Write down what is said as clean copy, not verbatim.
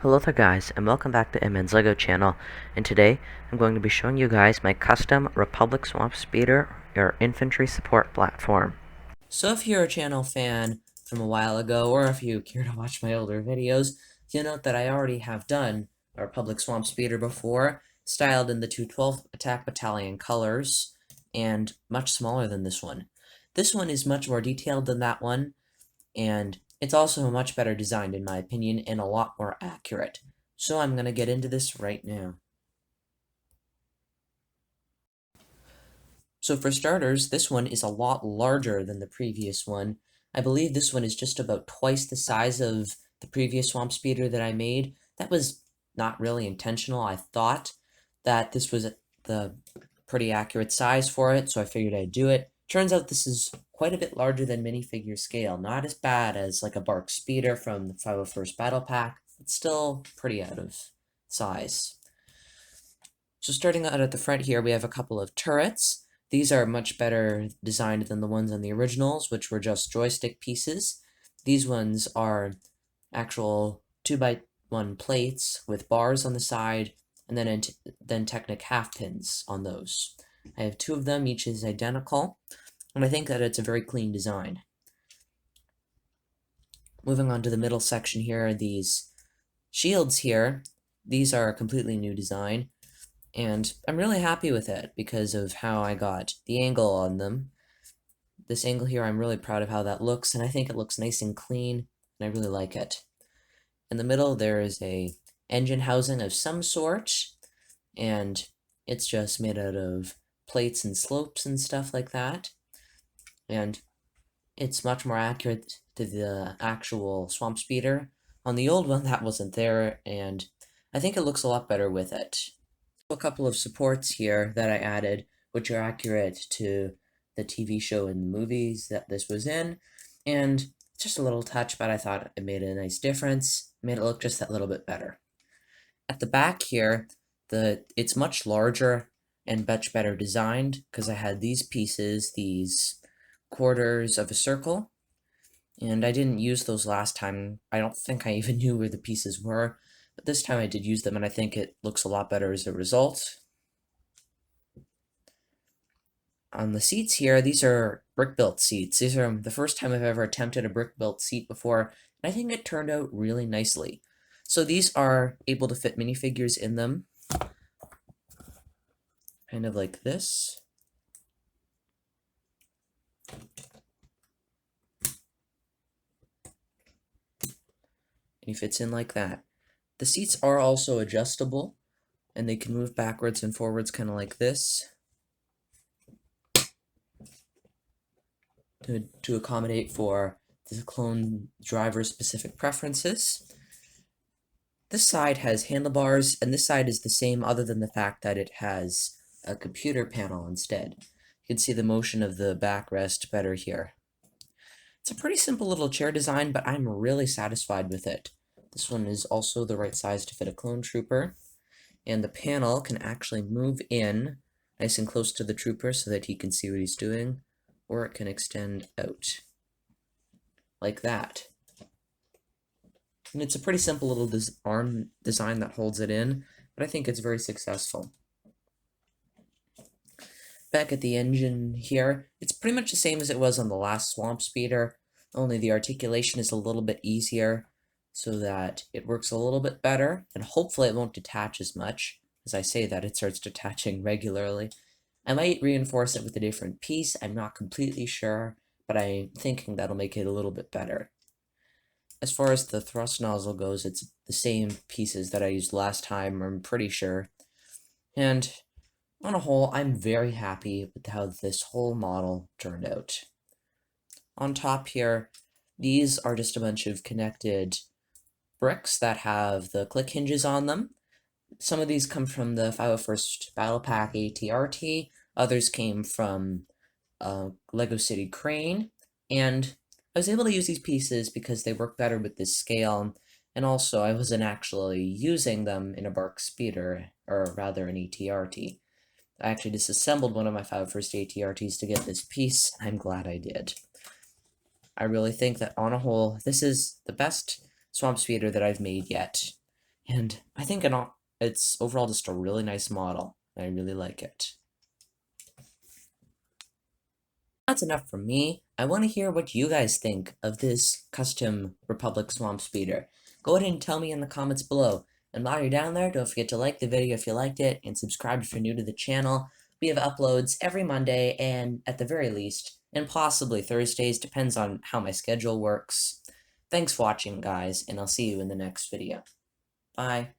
Hello there guys, and welcome back to MN's LEGO channel, and today I'm going to be showing you guys my custom Republic Swamp Speeder or infantry support platform. So if you're a channel fan from a while ago, or if you care to watch my older videos, you'll note that I already have done a Republic Swamp Speeder before, styled in the 212th Attack Battalion colors, and much smaller than this one. This one is much more detailed than that one, and it's also much better designed in my opinion and a lot more accurate. So I'm going to get into this right now. So for starters, this one is a lot larger than the previous one. I believe this one is just about twice the size of the previous Swamp Speeder that I made. That was not really intentional. I thought that this was the pretty accurate size for it, so I figured I'd do it. Turns out this is quite a bit larger than minifigure scale. Not as bad as like a Bark Speeder from the 501st Battle Pack, but still pretty out of size. So starting out at the front here, we have a couple of turrets. These are much better designed than the ones on the originals, which were just joystick pieces. These ones are actual 2x1 plates with bars on the side, and then Technic half pins on those. I have two of them, each is identical, and I think that it's a very clean design. Moving on to the middle section here, these shields here, these are a completely new design, and I'm really happy with it because of how I got the angle on them. This angle here, I'm really proud of how that looks, and I think it looks nice and clean, and I really like it. In the middle, there is a engine housing of some sort, and it's just made out of plates and slopes and stuff like that. And it's much more accurate to the actual Swamp Speeder. On the old one, that wasn't there, and I think it looks a lot better with it. A couple of supports here that I added, which are accurate to the TV show and the movies that this was in, and just a little touch, but I thought it made a nice difference, made it look just that little bit better. At the back here, it's much larger and much better designed, because I had these pieces, these quarters of a circle, and I didn't use those last time. I don't think I even knew where the pieces were, but this time I did use them, and I think it looks a lot better as a result. On the seats here, these are brick-built seats. These are the first time I've ever attempted a brick-built seat before, and I think it turned out really nicely. So these are able to fit minifigures in them, kind of like this. And he fits in like that. The seats are also adjustable, and they can move backwards and forwards kind of like this to accommodate for the clone driver's specific preferences. This side has handlebars, and this side is the same other than the fact that it has a computer panel instead. You can see the motion of the backrest better here. It's a pretty simple little chair design, but I'm really satisfied with it. This one is also the right size to fit a clone trooper, and the panel can actually move in nice and close to the trooper so that he can see what he's doing, or it can extend out like that. And it's a pretty simple little arm design that holds it in, but I think it's very successful. Back at the engine here, it's pretty much the same as it was on the last Swamp Speeder, only the articulation is a little bit easier so that it works a little bit better, and hopefully it won't detach as much. As I say that, it starts detaching regularly. I might reinforce it with a different piece, I'm not completely sure, but I'm thinking that'll make it a little bit better. As far as the thrust nozzle goes, it's the same pieces that I used last time, I'm pretty sure. And on a whole, I'm very happy with how this whole model turned out. On top here, these are just a bunch of connected bricks that have the click hinges on them. Some of these come from the 501st Battle Pack ATRT, others came from Lego City Crane, and I was able to use these pieces because they work better with this scale, and also I wasn't actually using them in a Bark Speeder, or rather an ATRT. I actually disassembled one of my 501st ATRTs to get this piece. I'm glad I did. I really think that on a whole, this is the best Swamp Speeder that I've made yet. And I think it's overall just a really nice model. I really like it. That's enough from me. I want to hear what you guys think of this custom Republic Swamp Speeder. Go ahead and tell me in the comments below. And while you're down there, don't forget to like the video if you liked it, and subscribe if you're new to the channel. We have uploads every Monday, and at the very least, and possibly Thursdays, depends on how my schedule works. Thanks for watching, guys, and I'll see you in the next video. Bye.